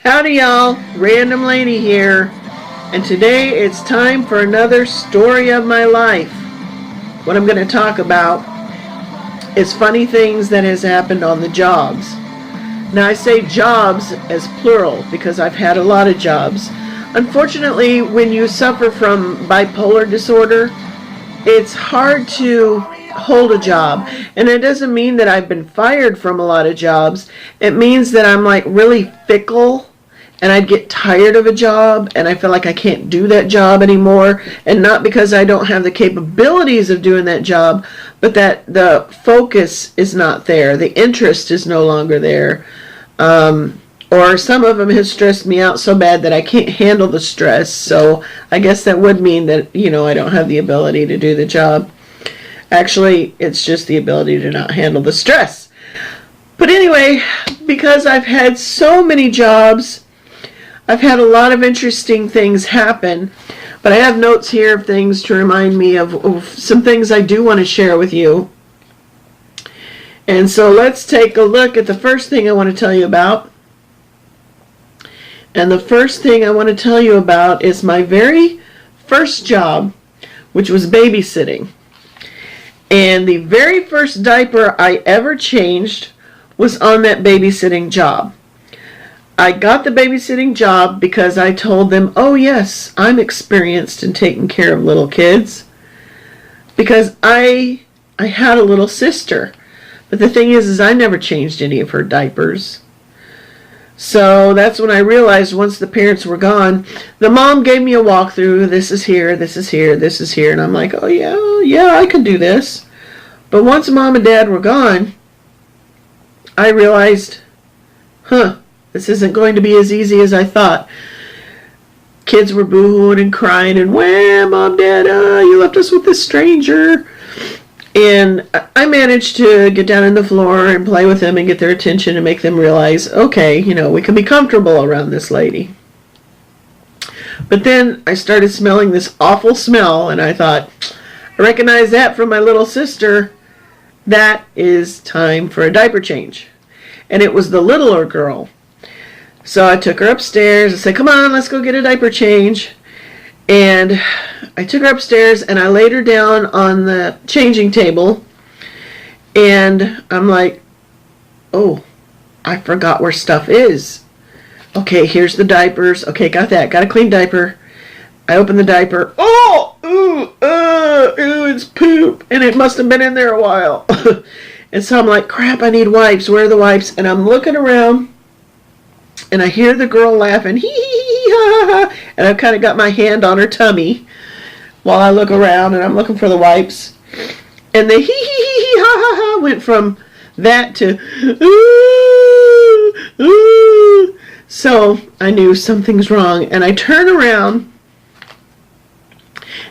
Howdy y'all, Random Lady here, and today it's time for another story of my life. What I'm going to talk about is funny things that has happened on the jobs. Now I say jobs as plural because I've had a lot of jobs. Unfortunately, when you suffer from bipolar disorder, it's hard to hold a job. And it doesn't mean that I've been fired from a lot of jobs. It means that I'm like really fickle, and I'd get tired of a job and I feel like I can't do that job anymore. And not because I don't have the capabilities of doing that job, but that the focus is not there. The interest is no longer there. Or some of them have stressed me out so bad that I can't handle the stress. So I guess that would mean that, I don't have the ability to do the job. Actually, it's just the ability to not handle the stress. But anyway, because I've had so many jobs, I've had a lot of interesting things happen, but I have notes here of things to remind me of some things I do want to share with you. And so let's take a look at the first thing I want to tell you about. And the first thing I want to tell you about is my very first job, which was babysitting. And the very first diaper I ever changed was on that babysitting job. I got the babysitting job because I told them, oh yes, I'm experienced in taking care of little kids. Because I had a little sister. But the thing is I never changed any of her diapers. So that's when I realized once the parents were gone, the mom gave me a walkthrough. This is here, this is here, this is here. And I'm like, oh yeah, I can do this. But once mom and dad were gone, I realized, this isn't going to be as easy as I thought. Kids were boo-hooing and crying and, wham, Mom, Dad, you left us with this stranger. And I managed to get down on the floor and play with them and get their attention and make them realize, okay, we can be comfortable around this lady. But then I started smelling this awful smell, and I thought, I recognize that from my little sister. That is time for a diaper change. And it was the littler girl. So I took her upstairs and said, come on, let's go get a diaper change. And I took her upstairs and I laid her down on the changing table. And I'm like, oh, I forgot where stuff is. Okay, here's the diapers. Okay, got that. Got a clean diaper. I opened the diaper. Oh, ooh, it's poop. And it must have been in there a while. And so I'm like, crap, I need wipes. Where are the wipes? And I'm looking around. And I hear the girl laughing, hee hee hee ha ha ha, and I've kind of got my hand on her tummy while I look around and I'm looking for the wipes. And the hee hee hee hee ha ha ha went from that to ooh, ooh. So I knew something's wrong, and I turn around,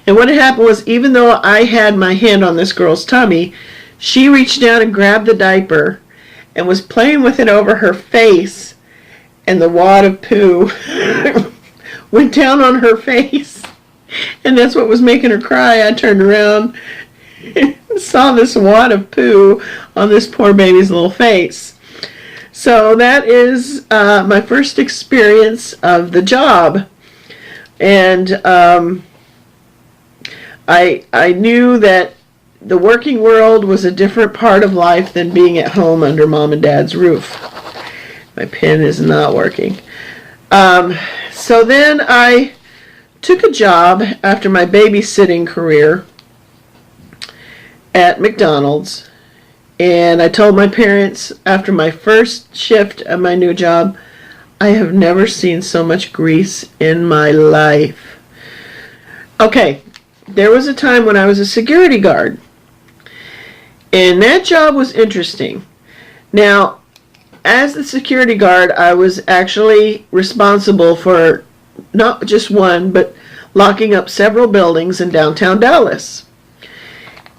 and what had happened was, even though I had my hand on this girl's tummy, she reached down and grabbed the diaper and was playing with it over her face. And the wad of poo went down on her face. And that's what was making her cry. I turned around and saw this wad of poo on this poor baby's little face. So that is my first experience of the job. And I knew that the working world was a different part of life than being at home under mom and dad's roof. My pen is not working. So then I took a job after my babysitting career at McDonald's. And I told my parents after my first shift at my new job, I have never seen so much grease in my life. Okay, there was a time when I was a security guard. And that job was interesting. Now, as the security guard, I was actually responsible for not just one, but locking up several buildings in downtown Dallas.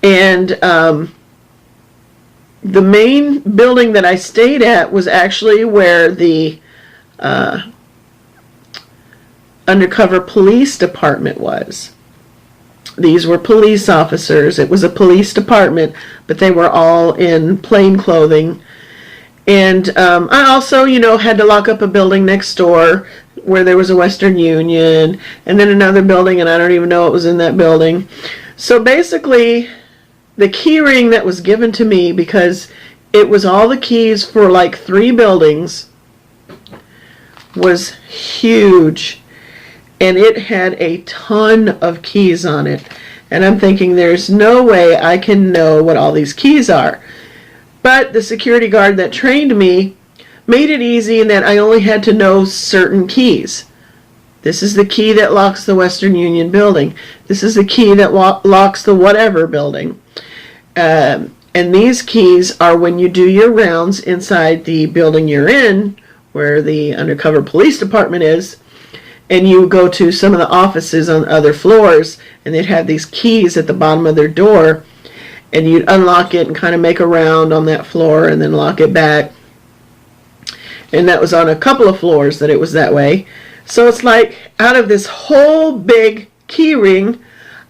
And the main building that I stayed at was actually where the undercover police department was. These were police officers. It was a police department, but they were all in plain clothing. And I also, had to lock up a building next door where there was a Western Union, and then another building, and I don't even know what was in that building. So basically, the key ring that was given to me, because it was all the keys for like 3 buildings, was huge. And it had a ton of keys on it. And I'm thinking, there's no way I can know what all these keys are. But the security guard that trained me made it easy in that I only had to know certain keys. This is the key that locks the Western Union building. This is the key that locks the whatever building. And these keys are when you do your rounds inside the building you're in, where the undercover police department is, and you go to some of the offices on other floors, and they'd have these keys at the bottom of their door, and you'd unlock it and kind of make a round on that floor and then lock it back. And that was on a couple of floors that it was that way. So it's like, out of this whole big key ring,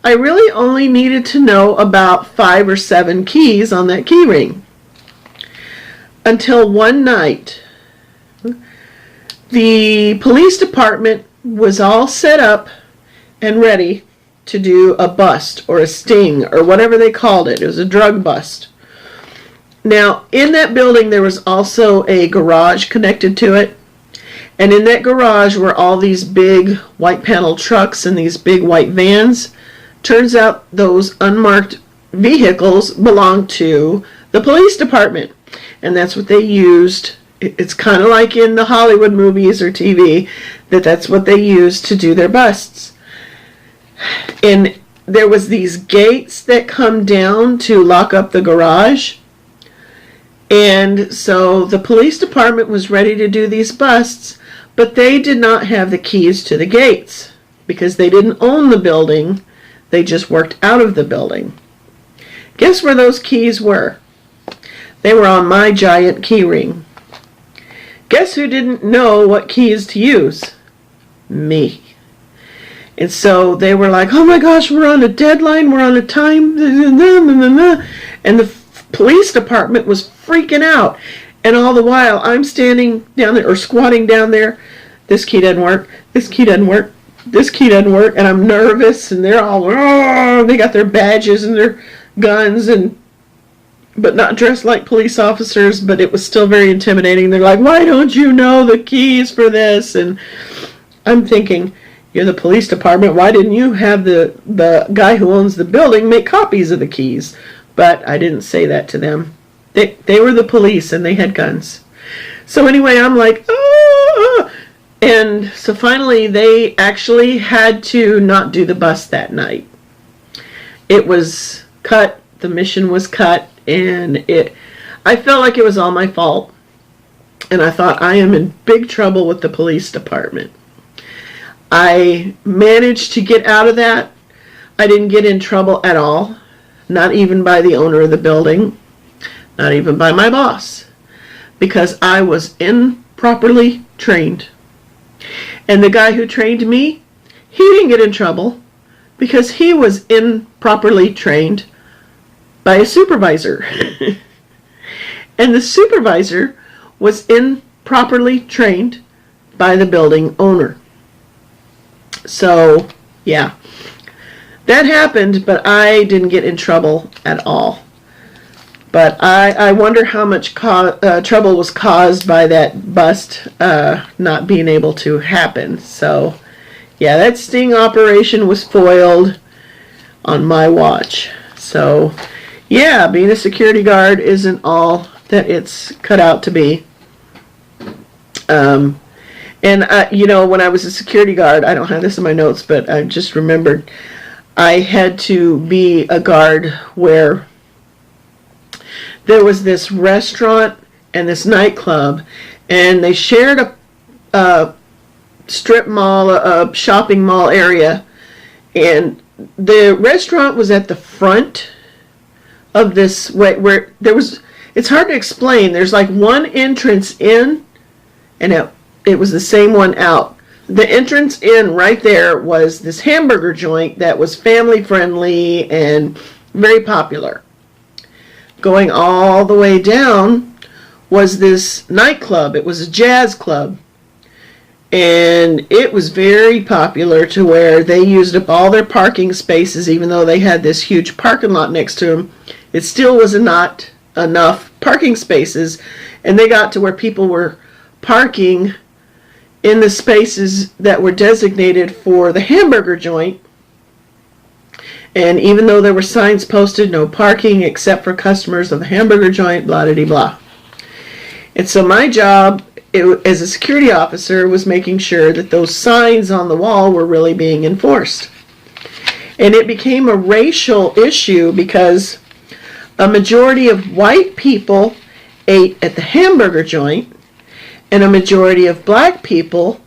I really only needed to know about 5 or 7 keys on that key ring. Until one night, the police department was all set up and ready to do a bust or a sting or whatever they called it. It was a drug bust. Now, in that building, there was also a garage connected to it. And in that garage were all these big white panel trucks and these big white vans. Turns out those unmarked vehicles belonged to the police department. And that's what they used. It's kind of like in the Hollywood movies or TV, that's what they used to do their busts. And there was these gates that come down to lock up the garage. And so the police department was ready to do these busts, but they did not have the keys to the gates because they didn't own the building. They just worked out of the building. Guess where those keys were? They were on my giant key ring. Guess who didn't know what keys to use? Me. And so they were like, oh my gosh, we're on a deadline, we're on a time, and the police department was freaking out. And all the while, I'm standing down there, or squatting down there, this key doesn't work, this key doesn't work, this key doesn't work, and I'm nervous, and they're all, they got their badges and their guns, but not dressed like police officers, but it was still very intimidating. They're like, why don't you know the keys for this? And I'm thinking, you're the police department, why didn't you have the guy who owns the building make copies of the keys? But I didn't say that to them. They were the police and they had guns. So anyway, I'm like, ah! And so finally they actually had to not do the bust that night. It was cut, the mission was cut, and I felt like it was all my fault. And I thought, I am in big trouble with the police department. I managed to get out of that. I didn't get in trouble at all. Not even by the owner of the building. Not even by my boss. Because I was improperly trained. And the guy who trained me, he didn't get in trouble because he was improperly trained by a supervisor. And the supervisor was improperly trained by the building owner. So, yeah. That happened, but I didn't get in trouble at all. But I wonder how much trouble was caused by that bust not being able to happen. So, yeah, that sting operation was foiled on my watch. So, yeah, being a security guard isn't all that it's cut out to be. And, when I was a security guard, I don't have this in my notes, but I just remembered I had to be a guard where there was this restaurant and this nightclub, and they shared a strip mall, a shopping mall area, and the restaurant was at the front of this way where it's hard to explain. There's like one entrance in, and it was the same one out. The entrance in right there was this hamburger joint that was family friendly and very popular. Going all the way down was this nightclub. It was a jazz club. And it was very popular to where they used up all their parking spaces, even though they had this huge parking lot next to them. It still was not enough parking spaces, and they got to where people were parking in the spaces that were designated for the hamburger joint. And even though there were signs posted, no parking except for customers of the hamburger joint, blah, blah, blah. And so my job as a security officer was making sure that those signs on the wall were really being enforced. And it became a racial issue because a majority of white people ate at the hamburger joint, and a majority of black people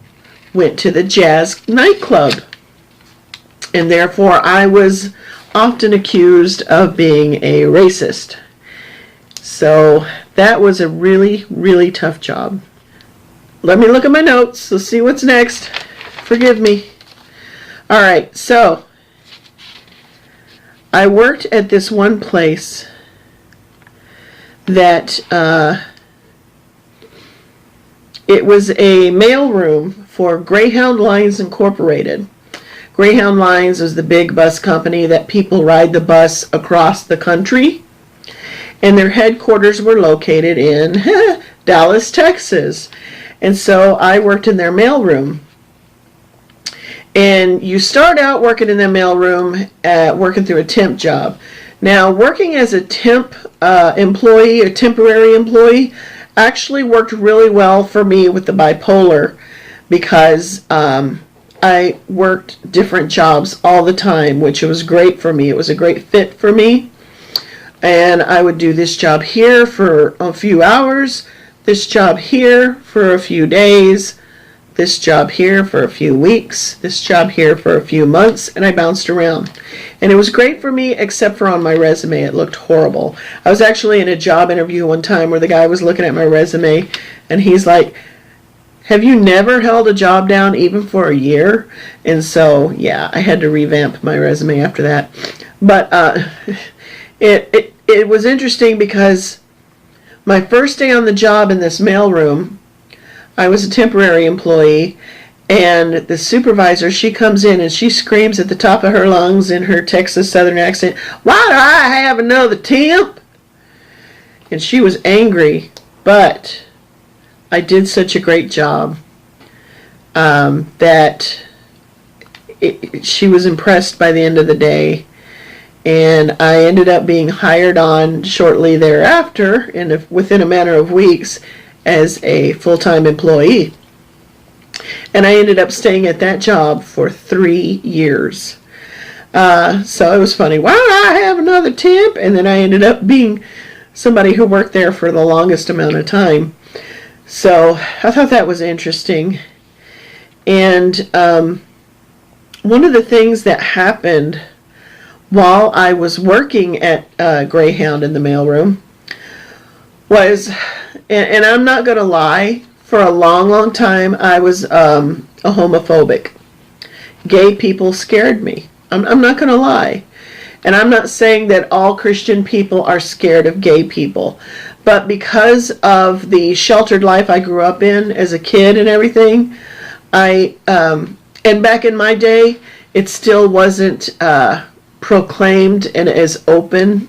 went to the jazz nightclub. And therefore, I was often accused of being a racist. So that was a really, really tough job. Let me look at my notes. Let's see what's next. Forgive me. All right, so I worked at this one place that it was a mail room for Greyhound Lines Incorporated. Greyhound Lines is the big bus company that people ride the bus across the country, and their headquarters were located in Dallas, Texas. And so I worked in their mail room. And you start out working in the mail room, working through a temp job. Now, working as a temp employee, a temporary employee, actually worked really well for me with the bipolar, because I worked different jobs all the time, which was great for me. It was a great fit for me. And I would do this job here for a few hours, this job here for a few days, this job here for a few weeks, this job here for a few months, and I bounced around. And it was great for me, except for on my resume. It looked horrible. I was actually in a job interview one time where the guy was looking at my resume, and he's like, "Have you never held a job down even for a year?" And so, yeah, I had to revamp my resume after that. But it was interesting because my first day on the job in this mailroom, I was a temporary employee, and the supervisor, she comes in and she screams at the top of her lungs in her Texas Southern accent, "Why do I have another temp?" And she was angry, but I did such a great job that she was impressed by the end of the day. And I ended up being hired on shortly thereafter, within a matter of weeks, as a full-time employee. And I ended up staying at that job for 3 years. So it was funny. Why do I have another temp? And then I ended up being somebody who worked there for the longest amount of time. So I thought that was interesting. And one of the things that happened while I was working at Greyhound in the mailroom was, and I'm not going to lie, for a long, long time I was a homophobic. Gay people scared me. I'm not going to lie. And I'm not saying that all Christian people are scared of gay people. But because of the sheltered life I grew up in as a kid and everything, and back in my day, it still wasn't proclaimed and as open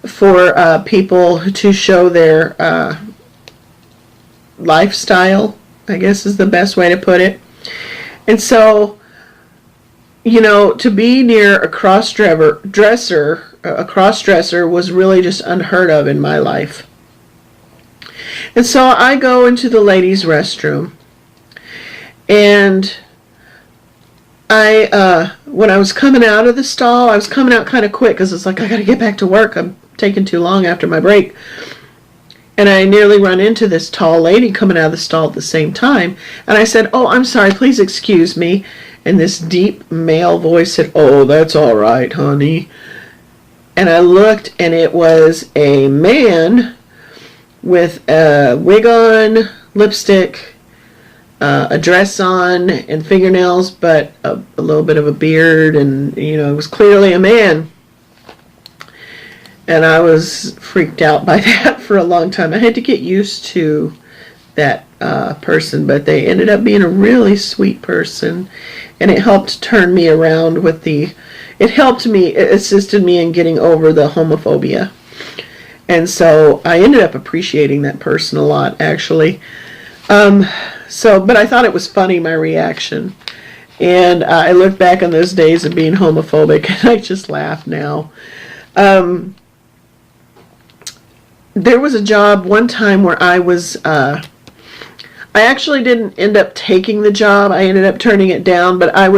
for people to show their lifestyle, I guess is the best way to put it. And so, you know, to be near a cross-dresser was really just unheard of in my life. And so I go into the ladies' restroom, and when I was coming out of the stall, I was coming out kind of quick because it's like, I got to get back to work. I'm taking too long after my break. And I nearly run into this tall lady coming out of the stall at the same time. And I said, "Oh, I'm sorry, please excuse me." And this deep male voice said, "Oh, that's all right, honey." And I looked, and it was a man with a wig on, lipstick, a dress on, and fingernails, but a little bit of a beard, and, you know, it was clearly a man. And I was freaked out by that for a long time. I had to get used to that person, but they ended up being a really sweet person, and it helped turn me around with it assisted me in getting over the homophobia. And so I ended up appreciating that person a lot, actually. But I thought it was funny, my reaction. And I look back on those days of being homophobic, and I just laugh now. There was a job one time where I actually didn't end up taking the job. I ended up turning it down, but I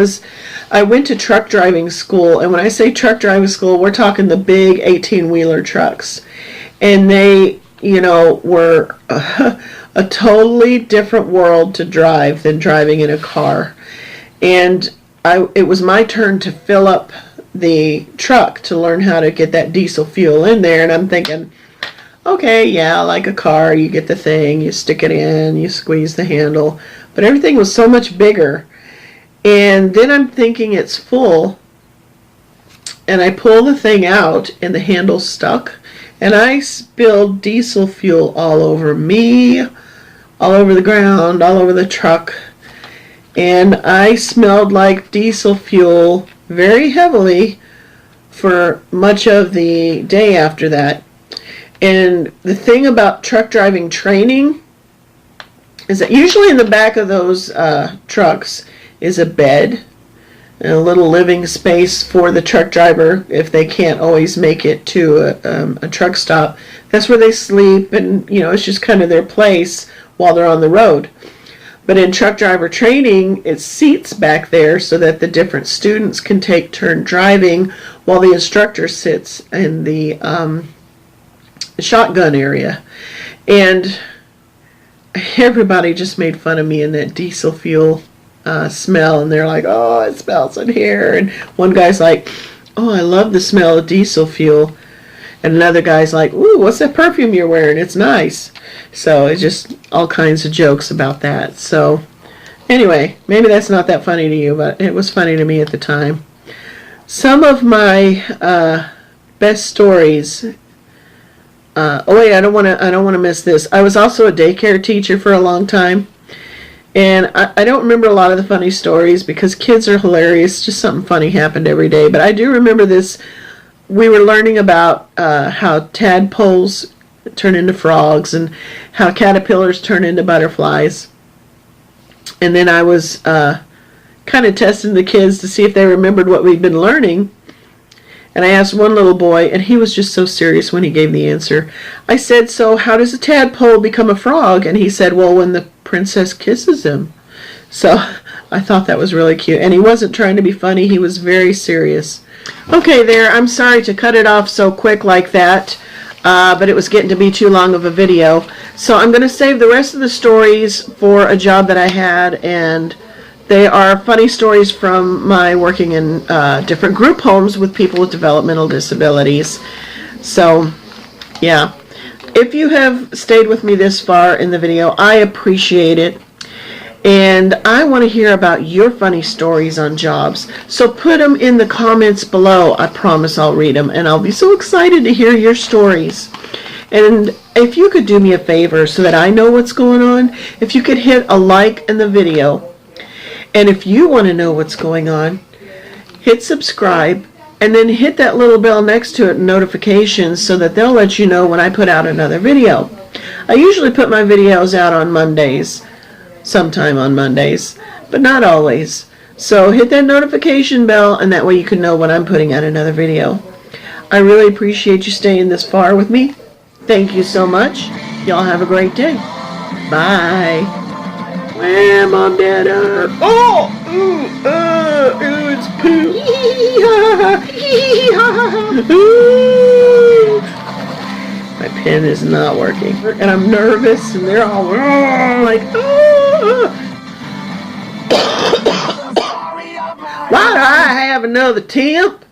went to truck driving school, and when I say truck driving school, we're talking the big 18-wheeler trucks. And they, were a totally different world to drive than driving in a car. And it was my turn to fill up the truck to learn how to get that diesel fuel in there, and I'm thinking, okay, yeah, like a car, you get the thing, you stick it in, you squeeze the handle, but everything was so much bigger. And then I'm thinking it's full, and I pull the thing out, and the handle's stuck, and I spilled diesel fuel all over me, all over the ground, all over the truck, and I smelled like diesel fuel very heavily for much of the day after that. And the thing about truck driving training is that usually in the back of those trucks is a bed and a little living space for the truck driver if they can't always make it to a truck stop. That's where they sleep, and it's just kind of their place while they're on the road. But in truck driver training, it's seats back there so that the different students can take turn driving while the instructor sits in the shotgun area. And everybody just made fun of me in that diesel fuel smell, and they're like, oh, it smells in here. And one guy's like, oh, I love the smell of diesel fuel. And another guy's like, ooh, what's that perfume you're wearing? It's nice. So it's just all kinds of jokes about that. So anyway, maybe that's not that funny to you, but it was funny to me at the time. Some of my best stories. Oh wait, I don't want to miss this. I was also a daycare teacher for a long time, and I don't remember a lot of the funny stories because kids are hilarious. Just something funny happened every day. But I do remember this. We were learning about how tadpoles turn into frogs and how caterpillars turn into butterflies. And then I was kind of testing the kids to see if they remembered what we'd been learning. And I asked one little boy, and he was just so serious when he gave the answer. I said, so how does a tadpole become a frog? And he said, well, when the princess kisses him. So I thought that was really cute. And he wasn't trying to be funny. He was very serious. Okay there, I'm sorry to cut it off so quick like that, but it was getting to be too long of a video. So I'm going to save the rest of the stories for a job that I had, and they are funny stories from my working in different group homes with people with developmental disabilities. So, yeah. If you have stayed with me this far in the video, I appreciate it. And I want to hear about your funny stories on jobs. So put them in the comments below. I promise I'll read them, and I'll be so excited to hear your stories. And if you could do me a favor so that I know what's going on, if you could hit a like in the video. And if you want to know what's going on, hit subscribe, and then hit that little bell next to it, notifications, so that they'll let you know when I put out another video. I usually put my videos out on Mondays, sometime on Mondays, but not always. So hit that notification bell, and that way you can know when I'm putting out another video. I really appreciate you staying this far with me. Thank you so much. Y'all have a great day. Bye. Where Mom, Dad are. Oh! Ooh, it's poo. My pen is not working. And I'm nervous, and they're all like, why do I have another temp?